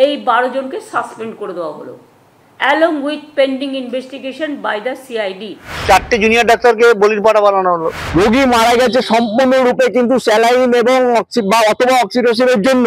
এই 12 জনকে সাসপেন্ড করে দেওয়া হলো along with pending investigation by the CID। 4টে জুনিয়র ডাক্তারকে বলির পাঠা বানানো হলো। রোগী মারা গেছে সম্পূর্ণরূপে কিন্তু স্যালাইন এবং অথবা অক্সিটোসিনের জন্য।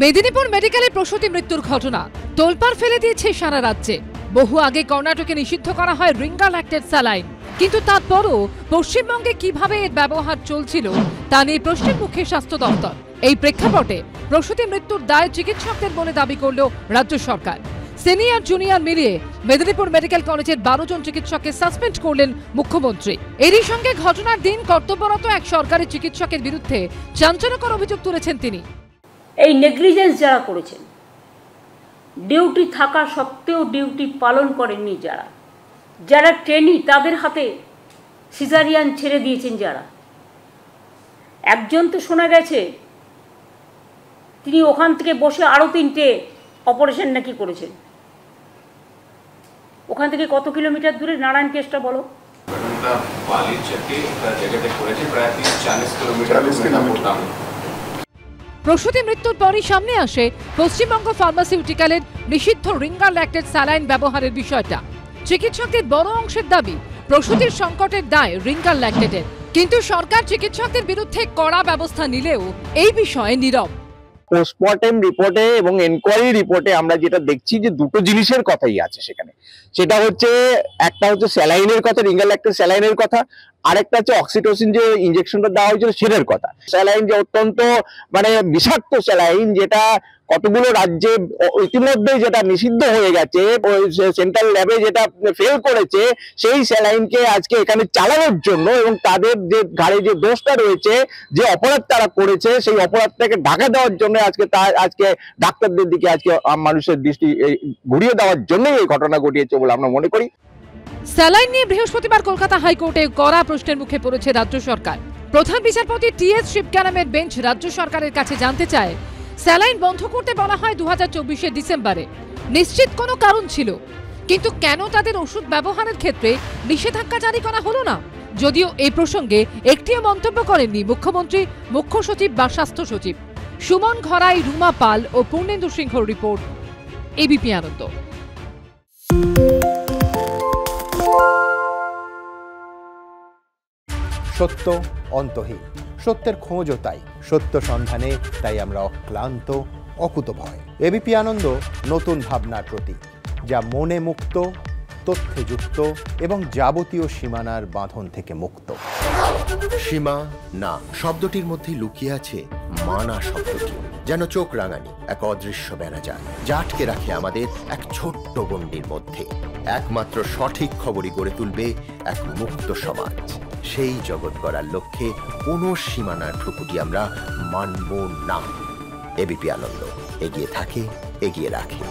মেদিনীপুর মেডিকেলে প্রসূতি মৃত্যুর ঘটনা তোলপাড় ফেলে দিয়েছে সারা রাজ্যে। বহু আগে কর্ণাটকে নিষিদ্ধ করা হয় রিঙ্গাল অ্যাক্টেড স্যালাইন, কিন্তু তারপরও পশ্চিমবঙ্গে কিভাবে এর ব্যবহার চলছিল তা নিয়ে প্রশ্নের মুখে স্বাস্থ্য দপ্তর। এই প্রেক্ষাপটে প্রসূতি মৃত্যুর দায় চিকিৎসকদের বলে দাবি করল রাজ্য সরকার। সিনিয়র জুনিয়র মিলিয়ে মেদিনীপুর মেডিকেল কলেজের 12 জন চিকিৎসককে সাসপেন্ড করলেন মুখ্যমন্ত্রী। এরই সঙ্গে ঘটনার দিন কর্তব্যরত এক সরকারি চিকিৎসকের বিরুদ্ধে চাঞ্চল্যকর অভিযোগ তুলেছেন তিনি। এই নেগলিজেন্স যারা করেছেন, ডিউটি থাকা সত্ত্বেও ডিউটি পালন করেননি যারা ট্রেনি, তাদের হাতে সিজারিয়ান ছেড়ে দিয়েছেন যারা। একজন তো শোনা গেছে তিনি ওখান থেকে বসে আরও 3টে অপারেশন নাকি করেছেন। ওখান থেকে কত কিলোমিটার দূরে নারায়ণ কেসটা বলো? প্রসূতি মৃত্যুর পরই সামনে আসে পশ্চিমবঙ্গ ফার্মাসিউটিক্যালের নিষিদ্ধ রিঙ্গাল অ্যাক্টেড স্যালাইন ব্যবহারের বিষয়টা। চিকিৎসকদের বড় অংশের দাবি প্রসূতির সংকটের দায় রিঙ্গাল অ্যাক্টেডের, কিন্তু সরকার চিকিৎসকদের বিরুদ্ধে কড়া ব্যবস্থা নিলেও এই বিষয়ে নীরব। পোস্টমর্টেম রিপোর্টে এবং এনকোয়ারি রিপোর্টে আমরা যেটা দেখছি যে দুটো জিনিসের কথাই আছে সেখানে। সেটা হচ্ছে একটা হচ্ছে স্যালাইনের কথা, রিঙ্গাল অ্যাক্টেড স্যালাইনের কথা, আরেকটা হচ্ছে অক্সিটোসিন যে ইনজেকশনটা দেওয়া হয়েছিল সেটার কথা। স্যালাইন যে অত্যন্ত বিষাক্ত স্যালাইন, যেটা কতগুলো রাজ্যে ইতিমধ্যে যেটা নিষিদ্ধ হয়ে গেছে, সেন্ট্রাল ল্যাবে যেটা ফেল করেছে, সেই স্যালাইনকে আজকে এখানে চালানোর জন্য এবং তাদের যে ঘাড়ে যে দোষটা রয়েছে, যে অপরাধ তারা করেছে, সেই অপরাধটাকে ঢাকা দেওয়ার জন্য আজকে ডাক্তারদের দিকে আজকে মানুষের দৃষ্টি ঘুরিয়ে দেওয়ার জন্যই এই ঘটনা ঘটিয়েছে বলে আমরা মনে করি। স্যালাইন নিয়ে বৃহস্পতিবার কলকাতা হাইকোর্টে কড়া প্রশ্নের মুখে পড়েছে রাজ্য সরকার। প্রধান বিচারপতি টি.এস. শিবকানামের বেঞ্চ রাজ্য সরকারের কাছে জানতে চায়, স্যালাইন বন্ধ করতে বলা হয় 2024 ডিসেম্বরে, নিশ্চিত কোনো কারণ ছিল, কিন্তু কেন তাদের ওষুধ ব্যবহারের ক্ষেত্রে নিষেধাজ্ঞা জারি করা হলো না? যদিও এই প্রসঙ্গে একটিও মন্তব্য করেননি মুখ্যমন্ত্রী, মুখ্য সচিব বা স্বাস্থ্য সচিব। সুমন ঘরাই, রুমা পাল ও পূর্ণেন্দু সিংহর রিপোর্ট, এবিপি আনন্দ। সত্য অন্তহীন, সত্যের খোঁজও তাই, সত্য সন্ধানে তাই আমরা অক্লান্ত, অকুতভয়। এবিপি আনন্দ নতুন ভাবনার প্রতীক, যা মনে মুক্ত, তথ্যে যুক্ত এবং যাবতীয় সীমানার বাঁধন থেকে মুক্ত। সীমা না শব্দটির মধ্যে লুকিয়ে আছে মানা শব্দটি, যেন চোখ রাঙানি এক অদৃশ্য বেড়াজাল, যা আটকে রাখে আমাদের এক ছোট্ট গণ্ডির মধ্যে। একমাত্র সঠিক খবরই গড়ে তুলবে এক মুক্ত সমাজ। সেই জগৎ গড়ার লক্ষ্যে কোনো সীমানার ঠুকুটি আমরা মানব না। এবিপি আনন্দ এগিয়ে থাকে, এগিয়ে রাখে।